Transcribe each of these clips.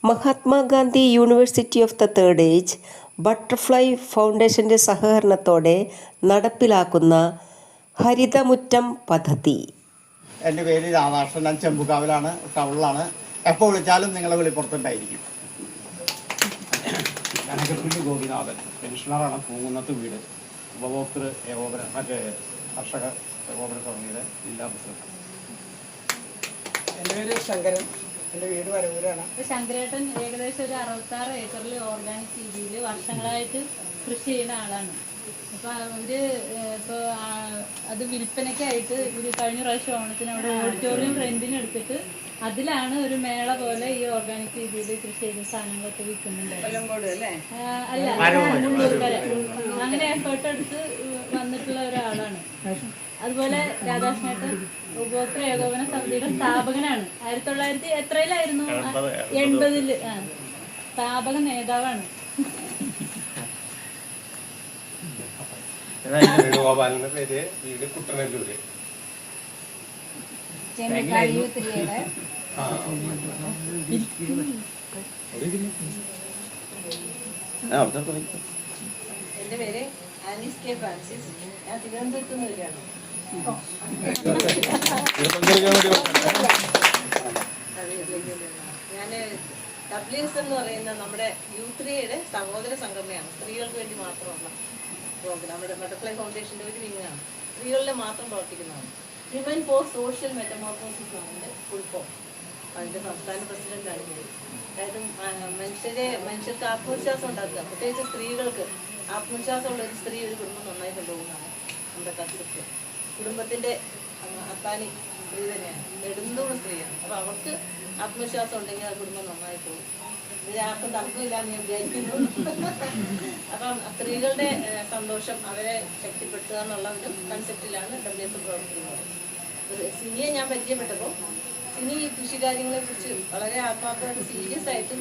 Mahatma Gandhi university of the third age butterfly ഫൗണ്ടേഷൻ്റെ സഹകരണത്തോടെ നടപ്പിലാക്കുന്ന ഹരിതമുറ്റം പദ്ധതി. എൻ്റെ പേര് രാധാകൃഷ്ണൻ, ഞാൻ ചെമ്പുകാവിലാണ്, ടൗണിലാണ്. എപ്പോൾ വിളിച്ചാലും നിങ്ങളെ വിളിപ്പുറത്തുണ്ടായിരിക്കും. കനകപ്പള്ളി ഗോപിനാഥൻ, പെൻഷനറാണ്, പൂങ്കുന്നത്ത് വീട്, ഉപഭോക്തൃ ഏകോപന കർഷക ഏകോപന സമിതിയുടെ ജില്ലാ പ്രസിഡന്റ്. എൻ്റെ പേര് ശങ്കരൻ, എൻ്റെ വീട് വരവൂരാണ്. ശങ്കരേട്ടൻ ഏകദേശം ഒരു 66 ഏക്കറിൽ ഓർഗാനിക് രീതിയിൽ വർഷങ്ങളായിട്ട് കൃഷി ചെയ്യുന്ന ആളാണ്. അപ്പോൾ അവര് ഇപ്പോൾ അത് വിൽപ്പനയ്ക്കായിട്ട് ഒരു കഴിഞ്ഞ പ്രാവശ്യം ഓണത്തിന് അവിടെ ഓഡിറ്റോറിയം റെന്റിന് എടുത്തിട്ട് അതിലാണ് ഒരു മേള പോലെ ഈ ഓർഗാനിക് രീതിയിൽ കൃഷി ചെയ്ത സാധനങ്ങളൊക്കെ വിൽക്കുന്നുണ്ട്. അല്ല, മുള്ളൂർക്കര. അങ്ങനെ എഫേർട്ട് എടുത്ത് വന്നിട്ടുള്ള ഒരാളാണ്. അതുപോലെ രാധാകൃഷ്ണേട്ടൻ ഉപഭോക്തൃ ഏകോപന സമിതിയുടെ സ്ഥാപകനാണ്. 1900 എത്രയിലായിരുന്നു? 80-ൽ സ്ഥാപക നേതാവാണ്. വേണുഗോപാലിന്റെ പേര്, വീട് കുട്ടനല്ലൂര്. എൻ്റെ പേര് ആനീസ് കെ ഫ്രാൻസിസ്, ഞാൻ തിരുവനന്തപുരത്ത് നിന്ന് വരികയാണ്. ഞാൻ WS എന്ന് പറയുന്ന നമ്മുടെ യൂത്ത് സഹോദര സംഘടനയാണ്. സ്ത്രീകൾക്ക് വേണ്ടി മാത്രമുള്ള പ്രോഗ്രാം. നമ്മുടെ ബട്ടർഫ്ലൈ ഫൗണ്ടേഷൻ്റെ ഒരു വിങ്ങാണ്, സ്ത്രീകളിൽ മാത്രം പ്രവർത്തിക്കുന്നതാണ്. വിമൻ ഫോർ സോഷ്യൽ മെറ്റമോർഫോസിസ് ആണ് ഫുൾ ഫോം. അതിൻ്റെ സംസ്ഥാന പ്രസിഡന്റാണ് ഞാൻ. അതായത് മനുഷ്യർക്ക് ആത്മവിശ്വാസം ഉണ്ടാക്കുക, പ്രത്യേകിച്ച് സ്ത്രീകൾക്ക് ആത്മവിശ്വാസമുള്ള ഒരു സ്ത്രീ ഒരു കുടുംബം നന്നായി കൊണ്ടുപോകുന്നതാണ് നമ്മുടെ കൺസെപ്റ്റ്. കുടുംബത്തിൻ്റെ അത്താനി സ്ത്രീ തന്നെയാണ്, നെടുന്തൂണ് സ്ത്രീയാണ്. അപ്പോൾ അവർക്ക് ആത്മവിശ്വാസം ഉണ്ടെങ്കിൽ ആ കുടുംബം നന്നായി പോകും. ഇത് ആർക്കും തർക്കമില്ലാന്ന് ഞാൻ വിചാരിക്കുന്നു. അപ്പം സ്ത്രീകളുടെ സന്തോഷം, അവരെ ശക്തിപ്പെടുത്തുക എന്നുള്ള ഒരു കൺസെപ്റ്റിലാണ് WS പ്രവർത്തിക്കുന്നത്. സിനിയെ ഞാൻ പരിചയപ്പെട്ടപ്പോൾ സിനി ഈ കൃഷികാര്യങ്ങളെ കുറിച്ച് വളരെ ആത്മാർത്ഥമായിട്ട് സീരിയസ് ആയിട്ട്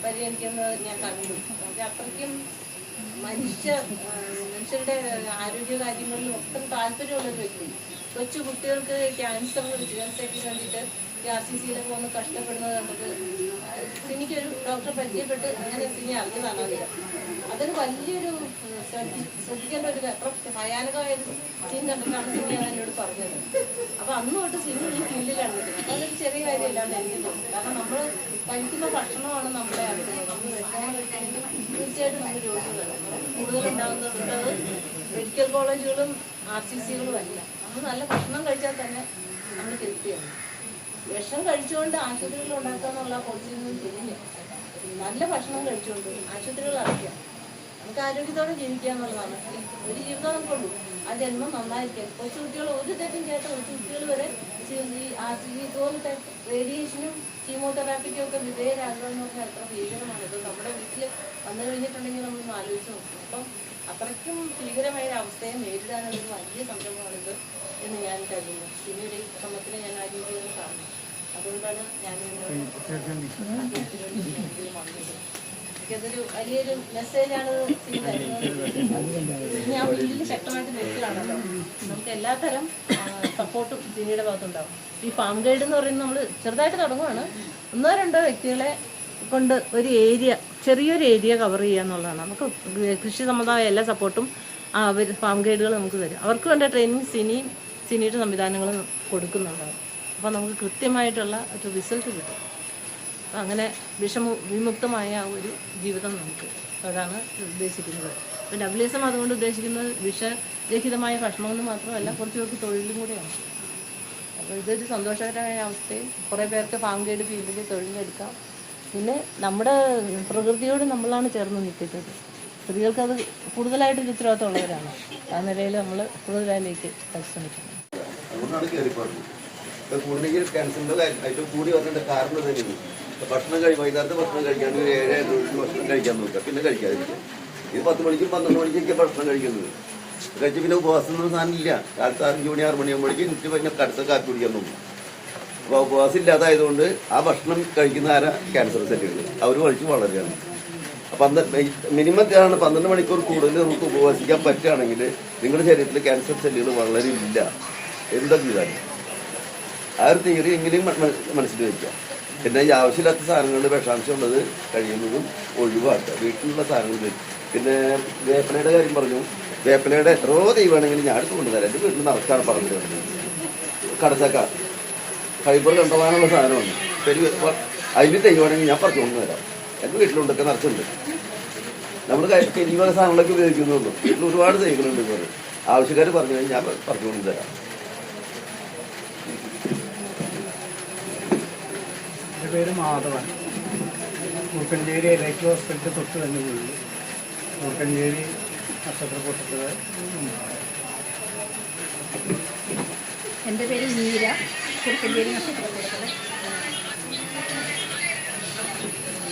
പരിഗണിക്കുന്നത് ഞാൻ കണ്ടു. അത്രയ്ക്കും മനുഷ്യരുടെ ആരോഗ്യ കാര്യങ്ങളിലും ഒട്ടും താല്പര്യമുള്ളൊരു വ്യക്തി. കൊച്ചു കുട്ടികൾക്ക് ക്യാൻസർ ചികിത്സയ്ക്ക് വേണ്ടിയിട്ട് RCCയിലൊക്കെ വന്ന് കഷ്ടപ്പെടുന്നത് കണ്ടിട്ട് സിനിക്കൊരു ഡോക്ടറെ പരിചയപ്പെട്ട് അങ്ങനെ സിനി അറിഞ്ഞതാണ്. അതൊരു വലിയൊരു ശ്രദ്ധിക്കേണ്ട ഒരു എത്ര ഭയാനകമായൊരു സീൻ കണ്ടിട്ടാണ് സിനി എന്നോട് പറഞ്ഞത്. അപ്പോൾ അന്ന് തൊട്ട് സിനി ഈ ഫീൽഡിലാണ് നിൽക്കുന്നത്. അപ്പോൾ അതൊരു ചെറിയ കാര്യമില്ലാന്ന് എനിക്ക് തോന്നുന്നു. കാരണം നമ്മൾ കഴിക്കുന്ന ഭക്ഷണമാണ് നമ്മളെ അറിയുന്നത്. നമ്മൾ വിഷമം കഴിക്കുമെങ്കിൽ തീർച്ചയായിട്ടും നമ്മൾ രോഗികളാണ്. കൂടുതലുണ്ടാകുന്നത് മെഡിക്കൽ കോളേജുകളും RCCകളും അല്ല. നമ്മൾ നല്ല ഭക്ഷണം കഴിച്ചാൽ തന്നെ നമ്മൾ ഹെൽത്തിയാണ്. വിഷം കഴിച്ചുകൊണ്ട് ആശുപത്രികൾ ഉണ്ടാക്കുക എന്നുള്ള പോളിസിയിൽ നിന്നും തിരിഞ്ഞ് നല്ല ഭക്ഷണം കഴിച്ചുകൊണ്ട് ആശുപത്രികൾ അടയ്ക്കുക, നമുക്ക് ആരോഗ്യത്തോടെ ജീവിക്കുക എന്നുള്ളതാണ്. ഒരു ജീവിതം നമുക്കുള്ളൂ. ആ ജന്മം നന്നായിരിക്കും. കൊച്ചു കുട്ടികൾ ഒരു തെറ്റും കേട്ട കൊച്ചു കുട്ടികൾ വരെ ഇതുപോലത്തെ റേഡിയേഷനും കീമോതെറാപ്പിക്കും ഒക്കെ വിധേയരാകുക എന്ന് പറഞ്ഞാൽ എത്ര ഭീകരമാണ്. ഇത് നമ്മുടെ വീട്ടിൽ വന്നു കഴിഞ്ഞിട്ടുണ്ടെങ്കിൽ നമ്മളൊന്ന് ആലോചിച്ച് നോക്കും. അപ്പം അത്രയ്ക്കും ഭീകരമായ ഒരു അവസ്ഥയെ നേരിടാനുള്ളൊരു വലിയ സംരംഭമാണിത് എന്ന് ഞാൻ കരുതുന്നു. പിന്നീട് ഈ ശ്രമത്തിന് ഞാൻ ആരോഗ്യം കാണുന്നു. അതുകൊണ്ടാണ് ഞാൻ എനിക്കതൊരു വലിയൊരു മെസ്സേജാണ് ഞാൻ ഫീൽഡിൽ ശക്തമായിട്ട് നിൽക്കുകയാണല്ലോ. നമുക്ക് എല്ലാത്തരം സപ്പോർട്ടും സിനിയുടെ ഭാഗത്തുണ്ടാവും. ഈ ഫാം ഗൈഡ് എന്ന് പറയുന്നത് നമ്മൾ ചെറുതായിട്ട് തുടങ്ങുകയാണ്. 1-2 വ്യക്തികളെ കൊണ്ട് ഒരു ഏരിയ, ചെറിയൊരു ഏരിയ കവർ ചെയ്യുക എന്നുള്ളതാണ്. നമുക്ക് കൃഷി സംബന്ധമായ എല്ലാ സപ്പോർട്ടും അവർ ഫാം ഗൈഡുകൾ നമുക്ക് തരും. അവർക്ക് വേണ്ട ട്രെയിനിങ് സിനിയുടെ സംവിധാനങ്ങളും കൊടുക്കുന്നുണ്ടാവും. അപ്പോൾ നമുക്ക് കൃത്യമായിട്ടുള്ള ഒരു റിസൾട്ട് കിട്ടും. അങ്ങനെ വിമുക്തമായ ഒരു ജീവിതം നമുക്ക് അതാണ് ഉദ്ദേശിക്കുന്നത്. അപ്പോൾ WSM അതുകൊണ്ട് ഉദ്ദേശിക്കുന്നത് വിഷരഹിതമായ ഭക്ഷണമെന്ന് മാത്രമല്ല, കുറച്ച് പേർക്ക് തൊഴിലും കൂടെയാണ്. അപ്പോൾ ഇതൊരു സന്തോഷകരമായ അവസ്ഥയും കുറേ പേർക്ക് ഫാം ഗൈഡ് ഫീൽഡിൽ തൊഴിലെടുക്കാം. പിന്നെ നമ്മുടെ പ്രകൃതിയോട് നമ്മളാണ് ചേർന്ന് നിൽക്കുന്നത്. സ്ത്രീകൾക്കത് കൂടുതലായിട്ട് ഉത്തരവാദിത്തമുള്ളവരാണ്. ആ നിലയിൽ നമ്മൾ കൂടുതലായിലേക്ക് പരിശ്രമിക്കണം. കൂടുതൽ ക്യാൻസറിൻ്റെ ഏറ്റവും കൂടി വരേണ്ട കാരണം തന്നെയാണ്. ഭക്ഷണം വൈകുന്നേരത്തെ ഭക്ഷണം കഴിക്കാൻ 7 ഭക്ഷണം കഴിക്കാൻ നോക്കുക, പിന്നെ കഴിക്കാതിരിക്കുക. ഇത് 10 മണിക്കും 12 മണിക്കൊക്കെ ഭക്ഷണം കഴിക്കുന്നത്. കഴിച്ച് പിന്നെ ഉപവാസം ഒന്നും സാധനമില്ല. കാലത്ത് 5 മണി 6 മണിയാകുമ്പോഴേക്കും എനിക്ക് പിന്നെ കടുത്ത കാറ്റ് കുടിക്കാൻ നോക്കും. അപ്പോൾ ഉപവാസം ഇല്ലാതായതുകൊണ്ട് ആ ഭക്ഷണം കഴിക്കുന്ന ക്യാൻസർ സെല്ലുകൾ അവർ കഴിച്ച് വളരുകയാണ്. അപ്പം മിനിമം 12 മണിക്കൂർ കൂടുതൽ നമുക്ക് ഉപവസിക്കാൻ പറ്റുകയാണെങ്കിൽ നിങ്ങളുടെ ശരീരത്തിൽ ക്യാൻസർ സെല്ലുകൾ വളരില്ല. എന്താ ചെയ്താലും ആ ഒരു തിയറി എങ്ങനെയും മനസ്സിൽ വയ്ക്കുക. പിന്നെ ഈ ആവശ്യമില്ലാത്ത സാധനങ്ങളിൽ വിഷാംശം ഉള്ളത് കഴിയുന്നതും ഒഴിവാക്കുക. വീട്ടിലുള്ള സാധനങ്ങൾ. പിന്നെ വേപ്പിലയുടെ കാര്യം പറഞ്ഞു. വേപ്പിലയുടെ എത്രയോ തൈ വേണമെങ്കിലും ഞാൻ എടുത്ത് കൊണ്ടുതരാം. എൻ്റെ വീട്ടിൽ നിറച്ചാണ് പറഞ്ഞത്. കടച്ചക്ക ഫൈബർ കണ്ടുപോകാനുള്ള സാധനമാണ്. ശരി, അതിന് തൈ വേണമെങ്കിൽ ഞാൻ പറിച്ചു കൊണ്ടുവരാം. എൻ്റെ വീട്ടിലുണ്ടൊക്കെ നിറച്ചുണ്ട്. നമ്മൾ ഈ വക സാധനങ്ങളൊക്കെ ഉപയോഗിക്കുന്നുള്ളൂ. വീട്ടിൽ ഒരുപാട് തൈകളുണ്ട്. ഇപ്പോൾ ആവശ്യക്കാർ പറഞ്ഞു കഴിഞ്ഞാൽ ഞാൻ പറിച്ചു കൊണ്ടുതരാം. എൻ്റെ പേര് മാധവൻ. മൂക്കഞ്ചേരി എലൈറ്റ് ഹോസ്പിറ്റൽ തൊട്ട് തന്നെ വീട്. മൂക്കഞ്ചേരി നക്ഷത്രക്കൂട്ടത്തിൽ. എൻ്റെ പേര് മീര, കുറുക്കഞ്ചേരി നക്ഷത്രക്കൂട്ടത്തിൽ.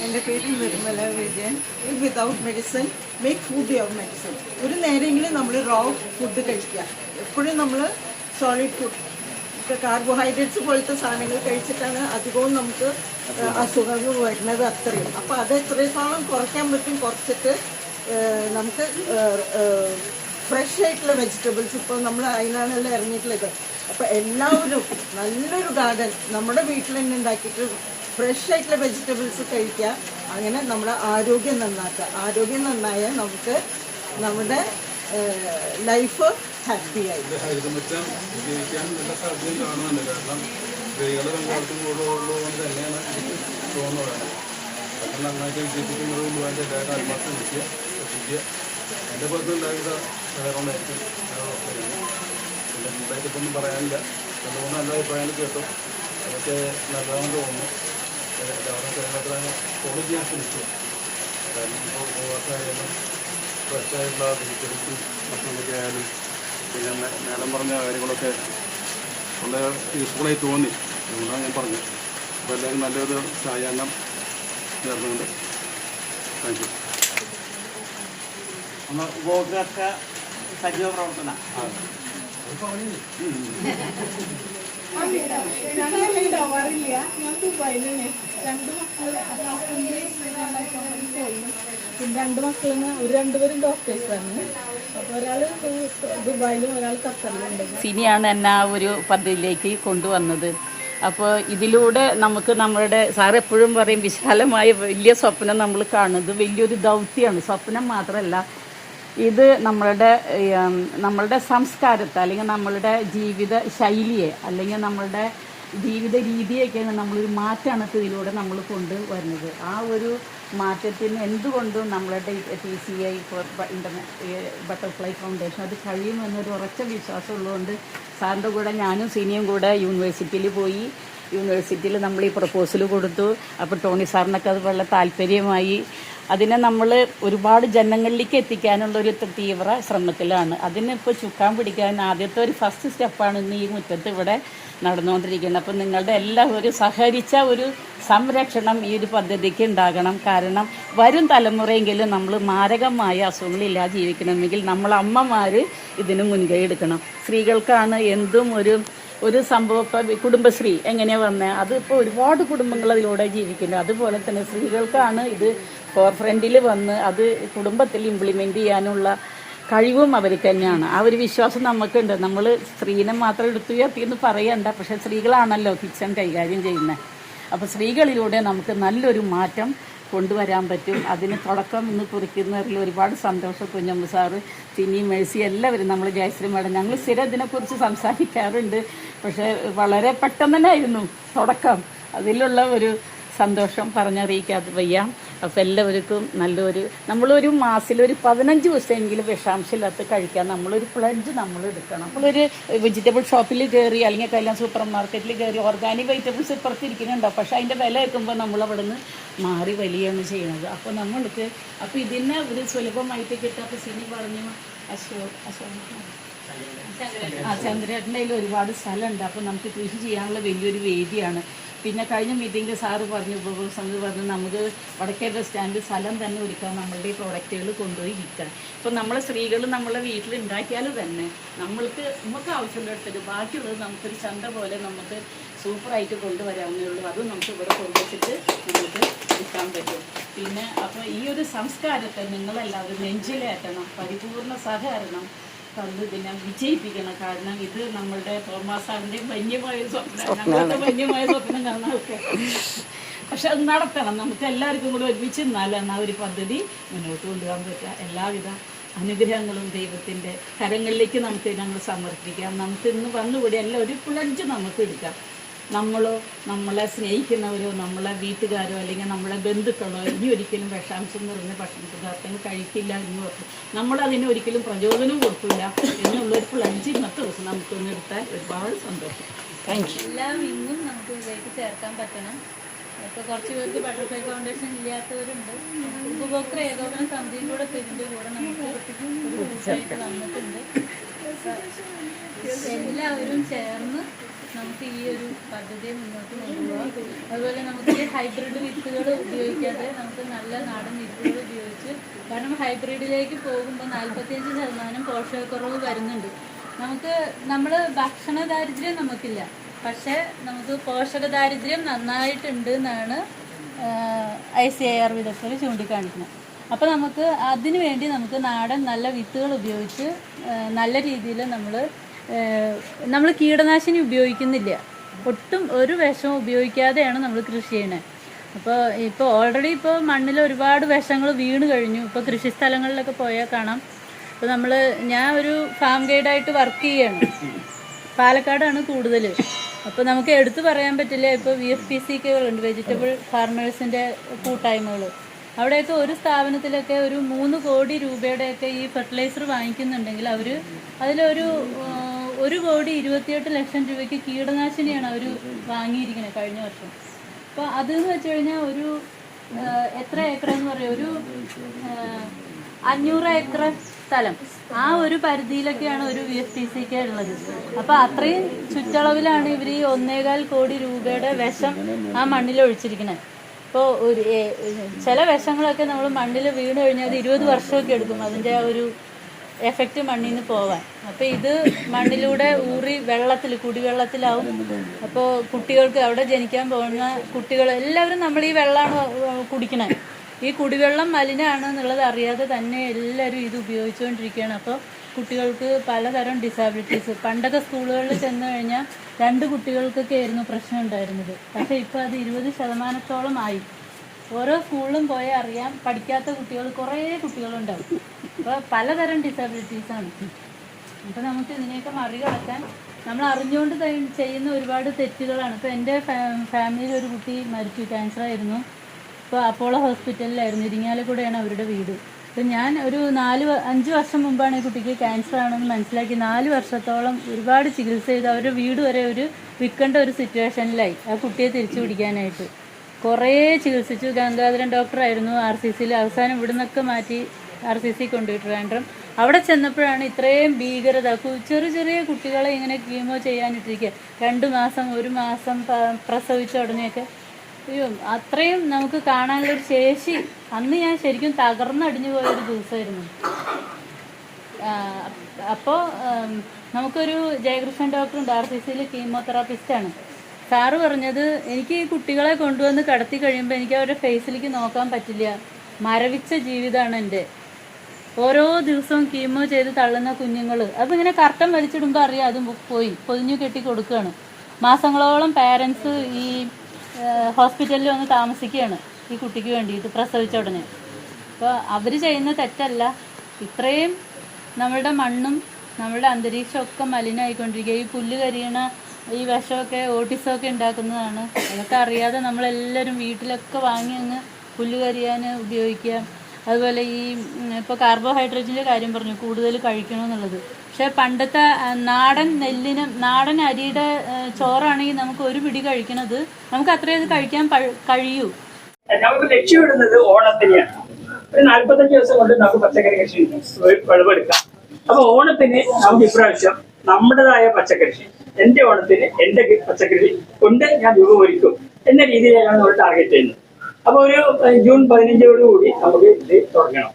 എൻ്റെ പേര് Nirmala Vijayan. Without medicine make food your medicine. ഒരു നേരമെങ്കിലും നമ്മൾ റോ ഫുഡ് കഴിക്കുക. എപ്പോഴും നമ്മൾ സോളിഡ് ഫുഡ്, കാർബോഹൈഡ്രേറ്റ്സ് പോലത്തെ സാധനങ്ങൾ കഴിച്ചിട്ടാണ് അധികവും നമുക്ക് അസുഖങ്ങൾ വരുന്നത്. അത്രയും അപ്പോൾ അത് എത്രത്തോളം കുറയ്ക്കാൻ പറ്റും കുറച്ചിട്ട് നമുക്ക് ഫ്രഷ് ആയിട്ടുള്ള വെജിറ്റബിൾസ്, ഇപ്പോൾ നമ്മൾ അതിനാണല്ലോ ഇറങ്ങിയിട്ടുള്ളത്. അപ്പോൾ എല്ലാവരും നല്ലൊരു ഗാർഡൻ നമ്മുടെ വീട്ടിൽ തന്നെ ഉണ്ടാക്കിയിട്ട് ഫ്രഷ് ആയിട്ടുള്ള വെജിറ്റബിൾസ് കഴിക്കുക. അങ്ങനെ നമ്മുടെ ആരോഗ്യം നന്നാക്കുക. ആരോഗ്യം നന്നായാൽ നമുക്ക് നമ്മുടെ ലൈഫ് ഹാപ്പിയായി. ഹരിതമുറ്റം ഉപയോഗിക്കാൻ നല്ല സാധ്യത കാണുന്നുണ്ട്. കാരണം സ്ത്രീകളുടെ പങ്കാളിത്തം കൂടുതലുള്ളതുകൊണ്ട് തന്നെയാണ് തോന്നുന്നത്. അതൊക്കെ നന്നായിട്ട് വിജയിപ്പിക്കുന്നത് കൊണ്ട് വേണ്ട എല്ലാവരും ആത്മാർത്ഥം നിൽക്കുക, ശ്രദ്ധിക്കുക. എൻ്റെ പുറത്തുണ്ടാക്കിയ സഹകരണമായിരിക്കും. പിന്നെ കൂടുതലായിട്ട് ഇപ്പൊന്നും പറയാനില്ല. രണ്ട് മൂന്ന് നല്ല അഭിപ്രായങ്ങൾ കേട്ടു. അതൊക്കെ നല്ലതാണെന്ന് തോന്നുന്നു. എല്ലാവരും കേരളത്തിലാണ് ഫോളോ ചെയ്യാൻ ശ്രമിക്കുക. കാരണം ഇപ്പോൾ ഉപവാസമായാലും ഫ്രഷായിട്ടുള്ള വെജിറ്റബിൾസും ഭക്ഷണമൊക്കെ ആയാലും പിന്നെ മേഡം പറഞ്ഞ കാര്യങ്ങളൊക്കെ വളരെ യൂസ്ഫുള്ളായി തോന്നി. അതുകൊണ്ടാണ് ഞാൻ പറഞ്ഞത്. അപ്പോൾ എല്ലാവരും നല്ലൊരു സായാഹ്നം നേർന്നുകൊണ്ട് താങ്ക് യു. ഉപഭോക്തൃ സജീവ പ്രവർത്തന ഞങ്ങൾ ഉണ്ടാവാറില്ല. ഞാൻ ദുബായിലാണ്. 2 മക്കൾ പിന്നെ 2 മക്കളിന് ഒരു 2 പേരും ഡോക്ടേഴ്സാണ്. അപ്പോൾ ഒരാൾ ദുബായിലും ഒരാൾ ഖത്തറിലുണ്ട്. സിനിയാണ് എന്നെ ആ ഒരു പദ്ധതിയിലേക്ക് കൊണ്ടുവന്നത്. അപ്പോൾ ഇതിലൂടെ നമുക്ക് നമ്മളുടെ സാർ എപ്പോഴും പറയും വിശാലമായ വലിയ സ്വപ്നം നമ്മൾ കാണുന്നത് വലിയൊരു ദൗത്യമാണ്. സ്വപ്നം മാത്രമല്ല, ഇത് നമ്മളുടെ സംസ്കാരത്തെ അല്ലെങ്കിൽ നമ്മളുടെ ജീവിത ശൈലിയെ അല്ലെങ്കിൽ നമ്മളുടെ ജീവിത രീതിയൊക്കെയാണ് നമ്മളൊരു മാറ്റമാണ് ഇതിലൂടെ നമ്മൾ കൊണ്ടുവരുന്നത്. ആ ഒരു മാറ്റത്തിന് എന്തുകൊണ്ടും നമ്മളുടെ TCI ഫോർ ബട്ടർഫ്ലൈ ഫൗണ്ടേഷൻ അത് കഴിയുമെന്നൊരു ഉറച്ച വിശ്വാസം ഉള്ളതുകൊണ്ട് സാറിൻ്റെ കൂടെ ഞാനും സീനിയും കൂടെ യൂണിവേഴ്സിറ്റിയിൽ പോയി. യൂണിവേഴ്സിറ്റിയിൽ നമ്മൾ ഈ പ്രപ്പോസൽ കൊടുത്തു. അപ്പോൾ ടോണി സാറിനൊക്കെ അത് വളരെ താല്പര്യമായി. അതിനെ നമ്മൾ ഒരുപാട് ജനങ്ങളിലേക്ക് എത്തിക്കാനുള്ള ഒരു തീവ്ര ശ്രമത്തിലാണ്. അതിനിപ്പോൾ ചുക്കാൻ പിടിക്കാൻ ആദ്യത്തെ ഒരു ഫസ്റ്റ് സ്റ്റെപ്പാണ് ഇന്ന് ഈ മുറ്റത്ത് ഇവിടെ നടന്നുകൊണ്ടിരിക്കുന്നത്. അപ്പം നിങ്ങളുടെ എല്ലാവരും സഹകരിച്ച ഒരു സംരക്ഷണം ഈ ഒരു പദ്ധതിക്ക് ഉണ്ടാകണം. കാരണം വരും തലമുറയെങ്കിലും നമ്മൾ മാരകമായ അസുഖങ്ങളില്ലാതെ ജീവിക്കണമെങ്കിൽ നമ്മൾ അമ്മമാർ ഇതിന് മുൻകൈ എടുക്കണം. സ്ത്രീകൾക്കാണ് എന്തും ഒരു സംഭവം. ഇപ്പം കുടുംബശ്രീ എങ്ങനെയാണ് വന്നത്, അതിപ്പോൾ ഒരുപാട് കുടുംബങ്ങൾ അതിലൂടെ ജീവിക്കുന്നത്. അതുപോലെ തന്നെ സ്ത്രീകൾക്കാണ് ഇത് ഫോർ ഫ്രണ്ടിൽ വന്ന് അത് കുടുംബത്തിൽ ഇംപ്ലിമെൻ്റ് ചെയ്യാനുള്ള കഴിവും അവർക്ക് തന്നെയാണ്. ആ ഒരു വിശ്വാസം നമുക്കുണ്ട്. നമ്മൾ സ്ത്രീനെ മാത്രം എടുത്തുയർത്തിയെന്ന് പറയണ്ട, പക്ഷേ സ്ത്രീകളാണല്ലോ കിച്ചൺ കൈകാര്യം ചെയ്യുന്നത്. അപ്പോൾ സ്ത്രീകളിലൂടെ നമുക്ക് നല്ലൊരു മാറ്റം കൊണ്ടുവരാൻ പറ്റും. അതിന് തുടക്കം ഇന്ന് കുറിക്കുന്നതിൽ ഒരുപാട് സന്തോഷം. കുഞ്ഞമ്മ സാറ്, സിനി, മേഴ്സി എല്ലാവരും, നമ്മൾ ജയശ്രീ മേഡം, ഞങ്ങൾ സ്ഥിരം ഇതിനെക്കുറിച്ച് സംസാരിക്കാറുണ്ട്. പക്ഷേ വളരെ പെട്ടെന്ന് തന്നെ ആയിരുന്നു തുടക്കം. അതിലുള്ള ഒരു സന്തോഷം പറഞ്ഞറിയിക്കാതെ വയ്യ. അപ്പോൾ എല്ലാവർക്കും നമ്മളൊരു മാസത്തിലൊരു 15 ദിവസമെങ്കിലും വിഷാംശമില്ലാത്ത കഴിക്കാൻ നമ്മളൊരു പ്ലഡ്ജ് നമ്മൾ എടുക്കണം. നമ്മളൊരു വെജിറ്റബിൾ ഷോപ്പിൽ കയറി അല്ലെങ്കിൽ കല്യാൺ സൂപ്പർ മാർക്കറ്റിൽ കയറി ഓർഗാനിക് വെജിറ്റബിൾസ് ഇപ്പുറത്തിരിക്കുന്നുണ്ടോ, പക്ഷേ അതിൻ്റെ വില വെക്കുമ്പോൾ നമ്മൾ അവിടെ നിന്ന് മാറി വലിയാണ് ചെയ്യുന്നത്. അപ്പോൾ ഇതിനെ ഒരു സുലഭമായിട്ട് കിട്ടാത്ത സിനി പറഞ്ഞു ചന്ദ്രേട്ടൻ്റെ കയ്യിൽ ഒരുപാട് സ്ഥലമുണ്ട്. അപ്പോൾ നമുക്ക് കൃഷി ചെയ്യാനുള്ള വലിയൊരു വേദിയാണ്. പിന്നെ കഴിഞ്ഞ മീറ്റിങ്ങിൽ സാറ് പറഞ്ഞു, ഉപഭോക്തൃ പറഞ്ഞു, നമുക്ക് വടക്കേ ബസ് സ്റ്റാൻഡ് സ്ഥലം തന്നെ ഒരുക്കാൻ നമ്മളുടെ ഈ പ്രോഡക്റ്റുകൾ കൊണ്ടുപോയി വിൽക്കാൻ. ഇപ്പോൾ നമ്മളെ സ്ത്രീകൾ നമ്മളെ വീട്ടിൽ ഉണ്ടാക്കിയാൽ തന്നെ നമുക്ക് ആവശ്യമുള്ളിടത്തേക്ക് ബാക്കിയുള്ളത് നമുക്കൊരു ചന്ത പോലെ നമുക്ക് സൂപ്പറായിട്ട് കൊണ്ടുവരാവുന്നേ ഉള്ളൂ. അതും നമുക്ക് ഇവിടെ കൊണ്ടുവച്ചിട്ട് നമുക്ക് വിൽക്കാൻ പറ്റും. പിന്നെ അപ്പോൾ ഈ ഒരു സംസ്കാരത്തെ നിങ്ങളെല്ലാവരും നെഞ്ചിലേറ്റണം. പരിപൂർണ്ണ സഹകരണം തന്ന് ഇതിനെ വിജയിപ്പിക്കണം. കാരണം ഇത് നമ്മളുടെ തോമസ് സാറിൻ്റെയും വന്യമായ സ്വപ്നം, ഞങ്ങളുടെ വന്യമായ സ്വപ്നം കാണാൻ ആൾക്കാർ. പക്ഷെ അത് നടത്തണം. നമുക്ക് എല്ലാവർക്കും കൂടെ ഒരുമിച്ച് നിന്നാലാണ് ആ ഒരു പദ്ധതി മുന്നോട്ട് കൊണ്ടുപോകാൻ പറ്റുക. എല്ലാവിധ അനുഗ്രഹങ്ങളും ദൈവത്തിൻ്റെ കരങ്ങളിലേക്ക് നമുക്ക് ഞങ്ങൾ സമർപ്പിക്കാം. നമുക്ക് ഇന്ന് വന്നുകൂടി എല്ലാം ഒരു പ്ലഡ്ജ് നമുക്ക് എടുക്കാം. നമ്മളോ നമ്മളെ സ്നേഹിക്കുന്നവരോ നമ്മളെ വീട്ടുകാരോ അല്ലെങ്കിൽ നമ്മളെ ബന്ധുക്കളോ ഇനി ഒരിക്കലും വിഷാംശം നിറഞ്ഞ ഭക്ഷണ പദാർത്ഥങ്ങൾ കഴിക്കില്ല എന്ന് പറഞ്ഞു നമ്മളതിന് ഒരിക്കലും പ്രചോദനം കൊടുക്കില്ല എന്നുള്ളൊരു പ്ലഡ്ജ് ഇന്നത്തെ ദിവസം നമുക്കൊന്ന് എടുത്താൽ ഒരുപാട് സന്തോഷം. Thank you. എല്ലാ വിങ്ങും നമുക്ക് ഇതിലേക്ക് ചേർക്കാൻ പറ്റണം. ഇപ്പോൾ കുറച്ച് പേർക്ക് ബട്ടർഫ്ലൈ ഫൗണ്ടേഷൻ ഇല്ലാത്തവരുണ്ട്. ഉപഭോക്തൃ ഏകോപന സമിതിയും കൂടെ ഇതിൻ്റെ കൂടെ നമുക്ക് ഒരു കൂട്ടായിട്ട് വന്നിട്ടുണ്ട്. എല്ലാവരും ചേർന്ന് നമുക്ക് ഈ ഒരു പദ്ധതിയെ മുന്നോട്ട് കൊണ്ടുപോകാം. അതുപോലെ നമുക്ക് ഈ ഹൈബ്രിഡ് വിത്തുകൾ ഉപയോഗിക്കാതെ നമുക്ക് നല്ല നാടൻ വിത്തുകൾ ഉപയോഗിച്ച്, കാരണം ഹൈബ്രിഡിലേക്ക് പോകുമ്പോൾ 45% പോഷകക്കുറവ് വരുന്നുണ്ട്. നമ്മൾ ഭക്ഷണ ദാരിദ്ര്യം നമുക്കില്ല, പക്ഷേ നമുക്ക് പോഷക ദാരിദ്ര്യം നന്നായിട്ടുണ്ട് എന്നാണ് ICAR വിദഗ്ധർ ചൂണ്ടിക്കാണിക്കുന്നത്. അപ്പോൾ നമുക്ക് അതിനു വേണ്ടി നമുക്ക് നാടൻ നല്ല വിത്തുകൾ ഉപയോഗിച്ച് നല്ല രീതിയിൽ നമ്മൾ കീടനാശിനി ഉപയോഗിക്കുന്നില്ല, ഒട്ടും ഒരു വിഷവും ഉപയോഗിക്കാതെയാണ് നമ്മൾ കൃഷി ചെയ്യണത്. ഇപ്പോൾ ഓൾറെഡി ഇപ്പോൾ മണ്ണിൽ ഒരുപാട് വിഷങ്ങൾ വീണ് കഴിഞ്ഞു. ഇപ്പോൾ കൃഷി സ്ഥലങ്ങളിലൊക്കെ പോയാൽ കാണാം. ഇപ്പോൾ ഞാൻ ഒരു ഫാം ഗൈഡായിട്ട് വർക്ക് ചെയ്യുകയാണ്, പാലക്കാടാണ് കൂടുതൽ. അപ്പോൾ നമുക്ക് എടുത്തു പറയാൻ പറ്റില്ല. ഇപ്പോൾ VFPCകളുണ്ട്, വെജിറ്റബിൾ ഫാർമേഴ്സിൻ്റെ കൂട്ടായ്മകൾ. അവിടെയൊക്കെ ഒരു സ്ഥാപനത്തിലൊക്കെ ഒരു 3 കോടി രൂപയുടെയൊക്കെ ഈ ഫെർട്ടിലൈസർ വാങ്ങിക്കുന്നുണ്ടെങ്കിൽ അതിലൊരു 1,28 ലക്ഷം രൂപയ്ക്ക് കീടനാശിനിയാണ് അവർ വാങ്ങിയിരിക്കുന്നത് കഴിഞ്ഞ വർഷം. അപ്പോൾ അതെന്ന് വെച്ച് കഴിഞ്ഞാൽ ഒരു എത്ര ഏക്കർ എന്ന് പറയും, ഒരു 500 ഏക്കർ സ്ഥലം, ആ ഒരു പരിധിയിലൊക്കെയാണ് ഒരു VFPCK ഉള്ളത്. അപ്പോൾ അത്രയും ചുറ്റളവിലാണ് ഇവർ ഈ 1,4 കോടി രൂപയുടെ വിഷം ആ മണ്ണിൽ ഒഴിച്ചിരിക്കുന്നത്. ഇപ്പോൾ ചില വിഷങ്ങളൊക്കെ നമ്മൾ മണ്ണിൽ വീണ് കഴിഞ്ഞാൽ അത് 20 വർഷമൊക്കെ എടുക്കും അതിൻ്റെ ആ ഒരു എഫക്റ്റ് മണ്ണിൽ നിന്ന് പോവാൻ. അപ്പോൾ ഇത് മണ്ണിലൂടെ ഊറി കുടിവെള്ളത്തിലാവും. അപ്പോൾ കുട്ടികൾക്ക് അവിടെ ജനിക്കാൻ പോകുന്ന കുട്ടികൾ എല്ലാവരും നമ്മൾ ഈ വെള്ളമാണ് കുടിക്കണത്. ഈ കുടിവെള്ളം മലിനമാണെന്നുള്ളത് അറിയാതെ തന്നെ എല്ലാവരും ഇത് ഉപയോഗിച്ചുകൊണ്ടിരിക്കുകയാണ്. അപ്പോൾ കുട്ടികൾക്ക് പലതരം ഡിസാബിലിറ്റീസ്. പണ്ടൊക്കെ സ്കൂളുകളിൽ ചെന്ന് കഴിഞ്ഞാൽ 2 കുട്ടികൾക്കൊക്കെ ആയിരുന്നു പ്രശ്നം ഉണ്ടായിരുന്നത്. പക്ഷേ ഇപ്പോൾ അത് 20% ആയി. ഓരോ സ്കൂളിലും പോയാൽ അറിയാം, പഠിക്കാത്ത കുട്ടികൾ കുറേ കുട്ടികളുണ്ടാവും. അപ്പോൾ പലതരം ഡിസാബിലിറ്റീസാണ്. അപ്പോൾ നമുക്ക് ഇതിനെയൊക്കെ മറികടക്കാൻ നമ്മൾ അറിഞ്ഞുകൊണ്ട് ചെയ്യുന്ന ഒരുപാട് തെറ്റുകളാണ്. ഇപ്പോൾ എൻ്റെ ഫാമിലിയിൽ ഒരു കുട്ടി മരിച്ചു, ക്യാൻസറായിരുന്നു. ഇപ്പോൾ അപ്പോളോ ഹോസ്പിറ്റലിലായിരുന്നു, ഇരിങ്ങാലക്കുടയാണ് അവരുടെ വീട്. അപ്പോൾ ഞാൻ ഒരു 4-5 വർഷം മുമ്പാണ് ഈ കുട്ടിക്ക് ക്യാൻസർ ആണെന്ന് മനസ്സിലാക്കി. 4 വർഷത്തോളം ഒരുപാട് ചികിത്സ ചെയ്ത് അവരുടെ വീട് വരെ വിൽക്കേണ്ട ഒരു സിറ്റുവേഷനിലായി ആ കുട്ടിയെ തിരിച്ചു പിടിക്കാനായിട്ട്. കുറേ ചികിത്സിച്ചു. ഗംഗാധരൻ ഡോക്ടറായിരുന്നു RCCയിൽ. അവസാനം ഇവിടെ നിന്നൊക്കെ മാറ്റി RCC കൊണ്ടുപോയി ട്രിവാൻഡ്രം. അവിടെ ചെന്നപ്പോഴാണ് ഇത്രയും ഭീകരത. ചെറിയ കുട്ടികളെ ഇങ്ങനെ കീമോ ചെയ്യാനിട്ടിരിക്കുക. 2 മാസം 1 മാസം പ്രസവിച്ച ഉടനെയൊക്കെ. അയ്യോ, അത്രയും നമുക്ക് കാണാനുള്ളൊരു ശേഷി. അന്ന് ഞാൻ ശരിക്കും തകർന്നടിഞ്ഞു പോയൊരു ദിവസമായിരുന്നു. അപ്പോൾ നമുക്കൊരു ജയകൃഷ്ണൻ ഡോക്ടറുണ്ട്, RCCയിൽ കീമോതെറാപ്പിസ്റ്റാണ്. സാറ് പറഞ്ഞത്, എനിക്ക് ഈ കുട്ടികളെ കൊണ്ടുവന്ന് കടത്തി കഴിയുമ്പോൾ എനിക്ക് അവരുടെ ഫേസിലേക്ക് നോക്കാൻ പറ്റില്ല. മരവിച്ച ജീവിതമാണ് എൻ്റെ. ഓരോ ദിവസവും കീമോ ചെയ്ത് തള്ളുന്ന കുഞ്ഞുങ്ങൾ, അപ്പോൾ ഇങ്ങനെ കർട്ടൻ വലിച്ചിടുമ്പോൾ അറിയാം അത് പൊതിഞ്ഞു കെട്ടി കൊടുക്കുകയാണ്. മാസങ്ങളോളം പാരൻസ് ഈ ഹോസ്പിറ്റലിൽ വന്ന് താമസിക്കുകയാണ് ഈ കുട്ടിക്ക് വേണ്ടിയിട്ട് പ്രസവിച്ച ഉടനെ. അപ്പോൾ അവർ ചെയ്യുന്ന തെറ്റല്ല. ഇത്രയും നമ്മളുടെ മണ്ണും നമ്മളുടെ അന്തരീക്ഷമൊക്കെ മലിനമായിക്കൊണ്ടിരിക്കുക. ഈ പുല്ല് കരിയണ ഈ വിഷമൊക്കെ ഓട്ടിസമൊക്കെ ഉണ്ടാക്കുന്നതാണ്. അതൊക്കെ അറിയാതെ നമ്മളെല്ലാവരും വീട്ടിലൊക്കെ വാങ്ങി അങ്ങ് പുല്ല് കരിയാൻ ഉപയോഗിക്കുക. അതുപോലെ ഈ ഇപ്പോൾ കാർബോഹൈഡ്രേറ്റിൻ്റെ കാര്യം പറഞ്ഞു, കൂടുതൽ കഴിക്കണമെന്നുള്ളത്. പക്ഷേ പണ്ടത്തെ നാടൻ അരിയുടെ ചോറാണെങ്കിൽ നമുക്ക് ഒരു പിടി കഴിക്കണത് നമുക്ക് അത്രയും കഴിക്കാൻ കഴിയൂ. നമുക്ക് ലക്ഷ്യമിടുന്നത് ഓണത്തിനെയാണ്. ഒരു 45 ദിവസം കൊണ്ട് നമുക്ക് പച്ചക്കറി കൃഷി വിളവെടുക്കാം. അപ്പൊ ഓണത്തിന് നമുക്ക് ഇപ്രാവശ്യം നമ്മുടേതായ പച്ചക്കൃഷി, എന്റെ ഓണത്തിന് എന്റെ പച്ചക്കറി കൊണ്ട് ഞാൻ രൂപമൊരുക്കും എന്ന രീതിയിലാണ് നമ്മൾ ടാർഗറ്റ് ചെയ്യുന്നത്. അപ്പൊ ഒരു ജൂൺ 15 നമുക്ക് ഇത് തുടങ്ങണം.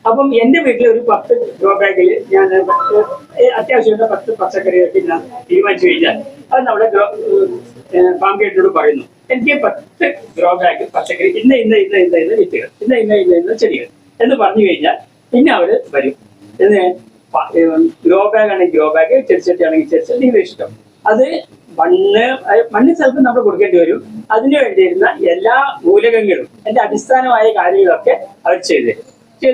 അപ്പം എന്റെ വീട്ടിൽ ഒരു 10 ഗ്രോ ബാഗിൽ ഞാൻ അത്യാവശ്യമുള്ള 10 പച്ചക്കറികൾക്ക് ഞാൻ തീരുമാനിച്ചു കഴിഞ്ഞാൽ അത് നമ്മുടെ ഫാം ഗൈഡിനോട് പറയുന്നു, എനിക്ക് 10 ഗ്രോ ബാഗ് പച്ചക്കറി ഇന്ന വിത്തുകൾ, ഇന്ന ചെടികൾ എന്ന് പറഞ്ഞു കഴിഞ്ഞാൽ പിന്നെ അവര് വരും. ഗ്രോ ബാഗ് ആണെങ്കിൽ ഗ്രോ ബാഗ്, ചെടിച്ചട്ടി ആണെങ്കിൽ ചെടിച്ചട്ടി, നിങ്ങളുടെ ഇഷ്ടം. അത് മണ്ണ് ചിലപ്പോൾ നമ്മൾ കൊടുക്കേണ്ടി വരും. അതിന് വേണ്ടിയിരുന്ന എല്ലാ മൂലകങ്ങളും അതിന്റെ അടിസ്ഥാനമായ കാര്യങ്ങളൊക്കെ അവർ ചെയ്തു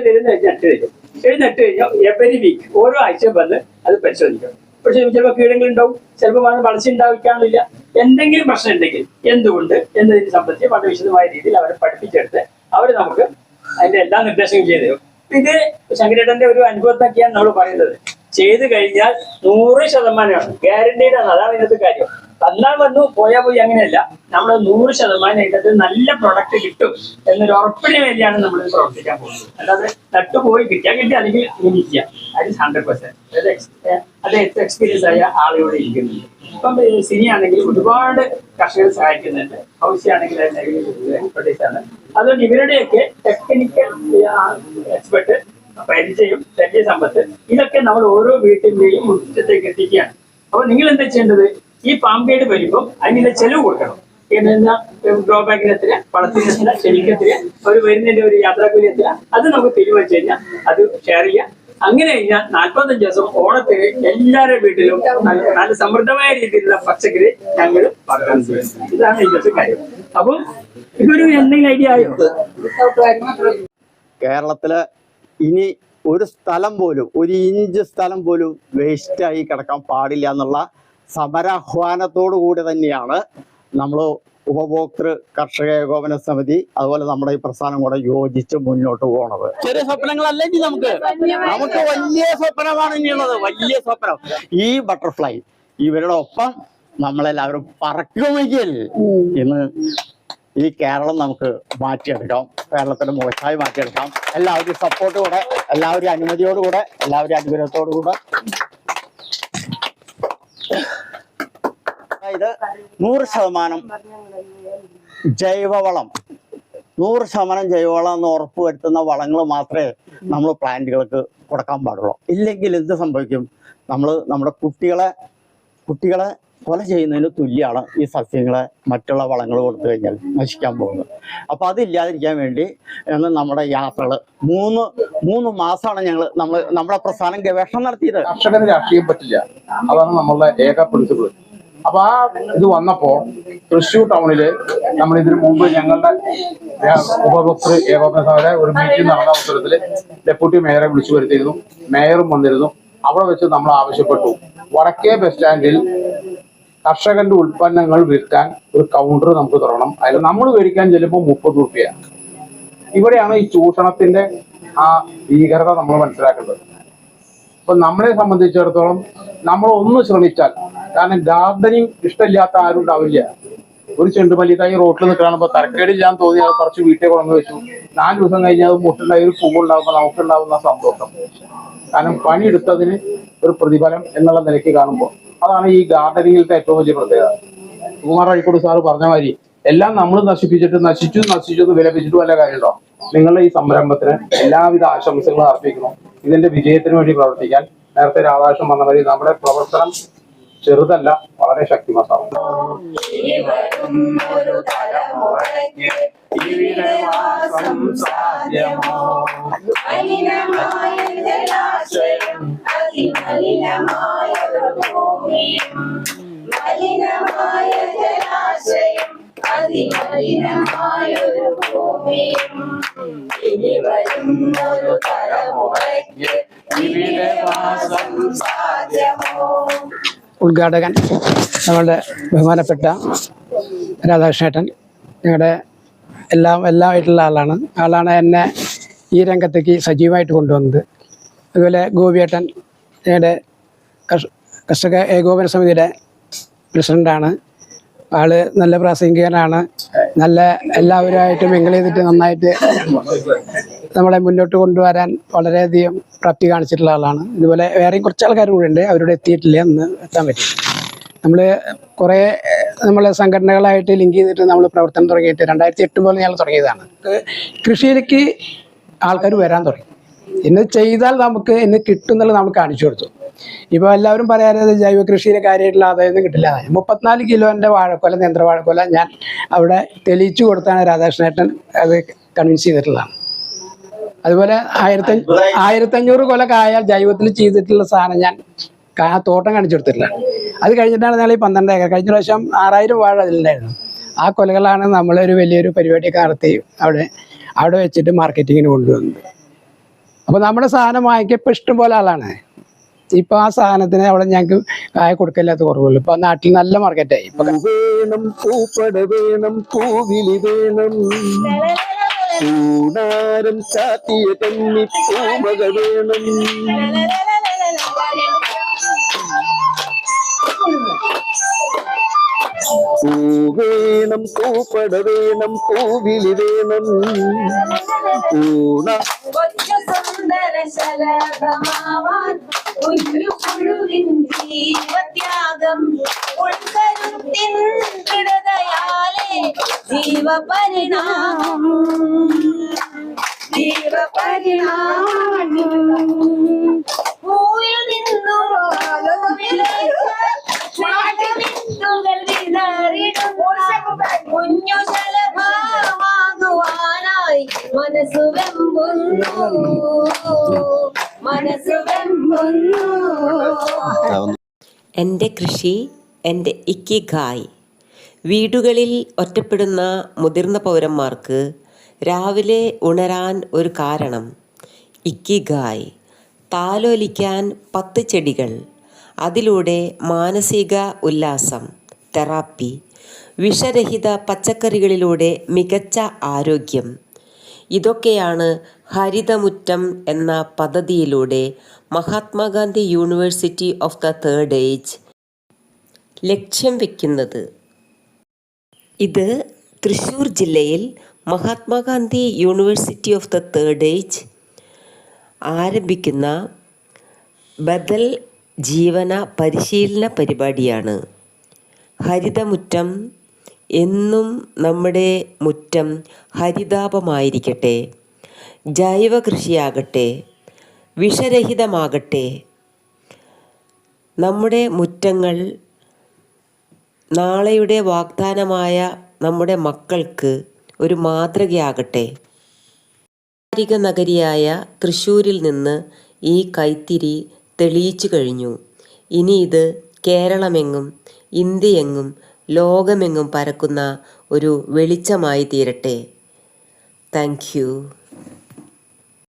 തരും നട്ട് തരും. ചെടി നട്ട് കഴിഞ്ഞാൽ എവരി വീക്ക് ഓരോ ആഴ്ചയും വന്ന് അത് പരിശോധിക്കണം. പക്ഷെ ചിലപ്പോൾ കീടങ്ങളുണ്ടാവും, ചിലപ്പോൾ വളർച്ച ഉണ്ടാവിക്കാനില്ല. എന്തെങ്കിലും പ്രശ്നം ഉണ്ടെങ്കിൽ എന്തുകൊണ്ട് എന്നതിനെ സംബന്ധിച്ച് വളരെ വിശദമായ രീതിയിൽ അവരെ പഠിപ്പിച്ചെടുത്ത് അവർ നമുക്ക് അതിന്റെ എല്ലാ നിർദ്ദേശങ്ങളും ചെയ്തു തരും. ഇത് ശങ്കരേട്ടന്റെ ഒരു അനുഭവത്തൊക്കെയാണ് നമ്മൾ പറയുന്നത്. ചെയ്തു കഴിഞ്ഞാൽ 100% ഗ്യാരണ്ടീഡ് ആണ്. അതാണ് ഇതിനകത്ത് കാര്യം. വന്നാൽ വന്നു, പോയാൽ പോയി, അങ്ങനെയല്ല. നമ്മൾ 100% ഇതിനകത്ത് നല്ല പ്രൊഡക്റ്റ് കിട്ടും എന്നൊരു ഉറപ്പിന് വേണ്ടിയാണ് നമ്മൾ പ്രവർത്തിക്കാൻ പോകുന്നത്. അല്ലാതെ നട്ടുപോയി കിട്ടിയാൽ അല്ലെങ്കിൽ ഇരിക്കുക. അത് 100%. അത് എക്സ്പീരിയൻസ് ആയ ആളുകൂടെ ഇരിക്കുന്നുണ്ട്. ഇപ്പം സിനിയാണെങ്കിൽ ഒരുപാട് കർഷകരെ സഹായിക്കുന്നുണ്ട്. ഹൗസിയാണെങ്കിൽ എക്സ്പെർട്ടീസാണ്. അതുകൊണ്ട് ഇവരുടെയൊക്കെ ടെക്നിക്കൽ എക്സ്പെർട്ട്, പരിചയ സമ്പത്ത്, ഇതൊക്കെ നമ്മൾ ഓരോ വീട്ടിന്റെയും മുറ്റത്തേക്ക് എത്തിക്കുകയാണ്. അപ്പൊ നിങ്ങൾ എന്താ ചെയ്യേണ്ടത്? ഈ പാമ്പേഡ് വരുമ്പം അതിനുള്ള ചെലവ് കൊടുക്കണം. ഗ്രോ ബാഗിന് എത്ര, വളത്തിന് എത്ര, ചെടിക്ക് എത്ര, ഒരു വരുന്നതിന്റെ ഒരു യാത്രാക്കൂലി എത്ര, അത് നമുക്ക് തീരുമാനിച്ചു കഴിഞ്ഞാൽ അത് ഷെയർ ചെയ്യാം. അങ്ങനെ കഴിഞ്ഞാൽ 45 ദിവസം ഓണത്തിന് എല്ലാവരുടെ വീട്ടിലും നല്ല സമൃദ്ധമായ രീതിയിലുള്ള പച്ചക്കറി ഞങ്ങൾ പകരം ചെയ്യും. ഇതാണ് ഇതിന്റെ കാര്യം. അപ്പം ഇതൊരു എന്തെങ്കിലും ഐഡിയ ആയോ? കേരളത്തില് ഇനി ഒരു സ്ഥലം പോലും, ഒരു ഇഞ്ച് സ്ഥലം പോലും വേസ്റ്റായി കിടക്കാൻ പാടില്ല എന്നുള്ള സമരാഹ്വാനത്തോടു കൂടി തന്നെയാണ് നമ്മൾ ഉപഭോക്തൃ കർഷക ഏകോപന സമിതി അതുപോലെ നമ്മുടെ ഈ പ്രസ്ഥാനം കൂടെ യോജിച്ച് മുന്നോട്ട് പോകണത്. ചെറിയ സ്വപ്നങ്ങളല്ല ഇനി നമുക്ക് വലിയ സ്വപ്നമാണ് ഇനിയുള്ളത്, വലിയ സ്വപ്നം. ഈ ബട്ടർഫ്ലൈ ഇവരുടെ ഒപ്പം നമ്മളെല്ലാവരും പറക്കുമെങ്കിൽ ഇന്ന് ഈ കേരളം നമുക്ക് മാറ്റിയെടുക്കാം, കേരളത്തിന്റെ മുഖച്ചായി മാറ്റിയെടുക്കാം. എല്ലാവരും സപ്പോർട്ടോടെ, എല്ലാവരും അനുമതിയോടുകൂടെ, എല്ലാവരും അനുഗ്രഹത്തോടുകൂടെ. അതായത് 100% ജൈവവളം, 100% ജൈവവളം എന്ന് ഉറപ്പുവരുത്തുന്ന വളങ്ങൾ മാത്രമേ നമ്മൾ പ്ലാന്റുകൾക്ക് കൊടുക്കാൻ പാടുള്ളൂ. ഇല്ലെങ്കിൽ എന്ത് സംഭവിക്കും? നമ്മുടെ കുട്ടികളെ കൊല ചെയ്യുന്നതിന് തുല്യമാണ് ഈ സസ്യങ്ങളെ മറ്റുള്ള വളങ്ങൾ കൊടുത്തു കഴിഞ്ഞാൽ നശിക്കാൻ പോകുന്നത്. അപ്പോൾ അതില്ലാതിരിക്കാൻ വേണ്ടി നമ്മുടെ യാത്രകൾ 3 മാസമാണ് നമ്മുടെ പ്രസ്ഥാനം ഗവേഷണം നടത്തിയത്. കർഷകന് രാഷ്ട്രീയം പറ്റില്ല, അതാണ് നമ്മളുടെ ഏക പ്രിൻസിപ്പിൾ. അപ്പൊ ആ ഇത് വന്നപ്പോ തൃശ്ശൂർ ടൗണില് നമ്മൾ ഇതിനു മുമ്പ് ഞങ്ങളുടെ ഉപഭോക്തൃ ഏകോപന സമിതിയുടെ ഒരു മീറ്റിംഗ് നടന്ന അവസരത്തില് ഡെപ്യൂട്ടി മേയറെ വിളിച്ചു വരുത്തിയിരുന്നു. മേയറും വന്നിരുന്നു. അവിടെ വെച്ച് നമ്മൾ ആവശ്യപ്പെട്ടു, വടക്കേ ബസ് സ്റ്റാൻഡിൽ കർഷകന്റെ ഉൽപ്പന്നങ്ങൾ വിൽക്കാൻ ഒരു കൗണ്ടർ നമുക്ക് തുറക്കണം. അതിൽ നമ്മൾ മേടിക്കാൻ ചെല്ലുമ്പോൾ 30 രൂപയാണ്. ഇവിടെയാണ് ഈ ചൂഷണത്തിന്റെ ആ ഭീകരത നമ്മൾ മനസ്സിലാക്കേണ്ടത്. അപ്പൊ നമ്മളെ സംബന്ധിച്ചിടത്തോളം നമ്മൾ ഒന്ന് ശ്രമിച്ചാൽ, കാരണം ഗാർഡനിങ് ഇഷ്ടമില്ലാത്ത ആരും ഉണ്ടാവില്ല. ഒരു ചെണ്ടുമല്ലി തൈ റോട്ടിൽ നിൽക്കുകയാണിപ്പോൾ തരക്കേടില്ലാൻ തോന്നി അത് കുറച്ച് വീട്ടിൽ കൊണ്ടു വെച്ചു. 4 ദിവസം കഴിഞ്ഞാൽ അത് മുട്ടുണ്ടായി ഒരു പൂവുണ്ടാകുമ്പോൾ നമുക്കുണ്ടാകുന്ന സന്തോഷം, കാരണം പണിയെടുത്തതിന് ഒരു പ്രതിഫലം എന്നുള്ള നിലയ്ക്ക് കാണുമ്പോൾ, അതാണ് ഈ ഗാർഡനിങ്ങിലത്തെ ഏറ്റവും വലിയ പ്രത്യേകത. കുമാർ അഴിക്കോട് സാറ് പറഞ്ഞ മാതിരി എല്ലാം നമ്മൾ നശിച്ചു എന്ന് വിലപിച്ചിട്ട് വല്ല കാര്യമുണ്ടോ? നിങ്ങളുടെ ഈ സംരംഭത്തിന് എല്ലാവിധ ആശംസകളും അർപ്പിക്കുന്നു. ഇതിന്റെ വിജയത്തിന് വേണ്ടി പ്രവർത്തിക്കാൻ നേരത്തെ രാധാകൃഷ്ണൻ പറഞ്ഞ മാതിരി നമ്മുടെ പ്രവർത്തനം ചെറുതല്ല, വളരെ ശക്തിമത്താണ്. ഉദ്ഘാടകൻ നമ്മളുടെ ബഹുമാനപ്പെട്ട രാധാകൃഷ്ണേട്ടൻ ഞങ്ങളുടെ എല്ലാമായിട്ടുള്ള ആളാണ് എന്നെ ഈ രംഗത്തേക്ക് സജീവമായിട്ട് കൊണ്ടുവന്നത്. അതുപോലെ ഗോപിയേട്ടൻ ഞങ്ങളുടെ കർഷക ഏകോപന സമിതിയുടെ പ്രസിഡൻ്റാണ്. ആള് നല്ല പ്രാസംഗികനാണ്. നല്ല എല്ലാവരുമായിട്ട് മിങ്കിൾ ചെയ്തിട്ട് നന്നായിട്ട് നമ്മളെ മുന്നോട്ട് കൊണ്ടുവരാൻ വളരെയധികം പ്രാപ്തി കാണിച്ചിട്ടുള്ള ആളാണ്. ഇതുപോലെ വേറെയും കുറച്ച് ആൾക്കാർ കൂടെ ഉണ്ട്, അവരോട് എത്തിയിട്ടില്ല, എന്ന് എത്താൻ പറ്റും. നമ്മളെ സംഘടനകളായിട്ട് ലിങ്ക് ചെയ്തിട്ട് നമ്മൾ പ്രവർത്തനം തുടങ്ങിയിട്ട് 2008 മുതൽ ഞങ്ങൾ തുടങ്ങിയതാണ്. കൃഷിയിലേക്ക് ആൾക്കാർ വരാൻ തുടങ്ങി. ഇന്ന് ചെയ്താൽ നമുക്ക് ഇന്ന് കിട്ടുന്നുള്ളത് നമ്മൾ കാണിച്ചു കൊടുത്തു. ഇപ്പോൾ എല്ലാവരും പറയാറ് ജൈവ കൃഷിയിലെ കാര്യമായിട്ടുള്ള ആദായമൊന്നും കിട്ടില്ല. 34 കിലോൻ്റെ വാഴക്കൊല, നേന്ത്രവാഴക്കൊല ഞാൻ അവിടെ തെളിയിച്ചു കൊടുത്താണ് രാധാകൃഷ്ണേട്ടൻ അത് കൺവിൻസ് ചെയ്തിട്ടുള്ളതാണ്. അതുപോലെ 1500 കൊലക്കായാൽ ജൈവത്തിൽ ചെയ്തിട്ടുള്ള സാധനം ഞാൻ തോട്ടം കാണിച്ചു കൊടുത്തിട്ടില്ല. അത് കഴിഞ്ഞിട്ടാണ് ഞങ്ങൾ ഈ 12 ഏക്കർ, കഴിഞ്ഞ പ്രാവശ്യം 6000 വാഴ അതിലുണ്ടായിരുന്നു. ആ കൊലകളാണ് നമ്മളൊരു വലിയൊരു പരിപാടിയൊക്കെ നടത്തി അവിടെ വെച്ചിട്ട് മാർക്കറ്റിങ്ങിന് കൊണ്ടുവന്നത്. അപ്പോൾ നമ്മുടെ സാധനം വാങ്ങിക്കുക ഇപ്പം ഇഷ്ടംപോലെ ആളാണ്. ഇപ്പം ആ സാധനത്തിന് അവിടെ ഞങ്ങൾക്ക് കായ കൊടുക്കില്ലാത്ത കുറവുള്ളൂ. ഇപ്പം നാട്ടിൽ നല്ല മാർക്കറ്റായി. വേണം പൂപ്പട വേണം പൂവിളി വേണം പൂണാരം ചാത്തിയ കന്നി പൂമക വേണം പൂവേണം പൂപ്പട വേണം പൂവിളി വേണം ജീവത്യാഗം ജീവപരിണാമം പൂവിൽ നിന്നും കുഞ്ഞു ശലഭമാകുവാനായി മനസ്സു വെമ്പുന്നു. എൻ്റെ കൃഷി എൻ്റെ ഇക്കിഗായ്. വീടുകളിൽ ഒറ്റപ്പെടുന്ന മുതിർന്ന പൗരന്മാർക്ക് രാവിലെ ഉണരാൻ ഒരു കാരണം. ഇക്കിഗായ്. താലോലിക്കാൻ 10 ചെടികൾ, അതിലൂടെ മാനസിക ഉല്ലാസം, തെറാപ്പി. വിഷരഹിത പച്ചക്കറികളിലൂടെ മികച്ച ആരോഗ്യം. ഇതൊക്കെയാണ് ഹരിതമുറ്റം എന്ന പദ്ധതിയിലൂടെ Mahatma Gandhi university of the third age ലക്ഷ്യം വയ്ക്കുന്നത്. ഇത് തൃശ്ശൂർ ജില്ലയിൽ Mahatma Gandhi university of the third age ആരംഭിക്കുന്ന ബദൽ ജീവന പരിശീലന പരിപാടിയാണ്. ഹരിതമുറ്റം. എന്നും നമ്മുടെ മുറ്റം ഹരിതാപമായിരിക്കട്ടെ. ജൈവ കൃഷിയാകട്ടെ, വിഷരഹിതമാകട്ടെ. നമ്മുടെ മുറ്റങ്ങൾ നാളെയുടെ വാഗ്ദാനമായ നമ്മുടെ മക്കൾക്ക് ഒരു മാതൃകയാകട്ടെ. കാർഷിക നഗരിയായ തൃശ്ശൂരിൽ നിന്ന് ഈ കൈത്തിരി തെളിയിച്ചു കഴിഞ്ഞു. ഇനി ഇത് കേരളമെങ്ങും ഇന്ത്യയെങ്ങും ലോകമെങ്ങും പരക്കുന്ന ഒരു വെളിച്ചമായി തീരട്ടെ. Thank you.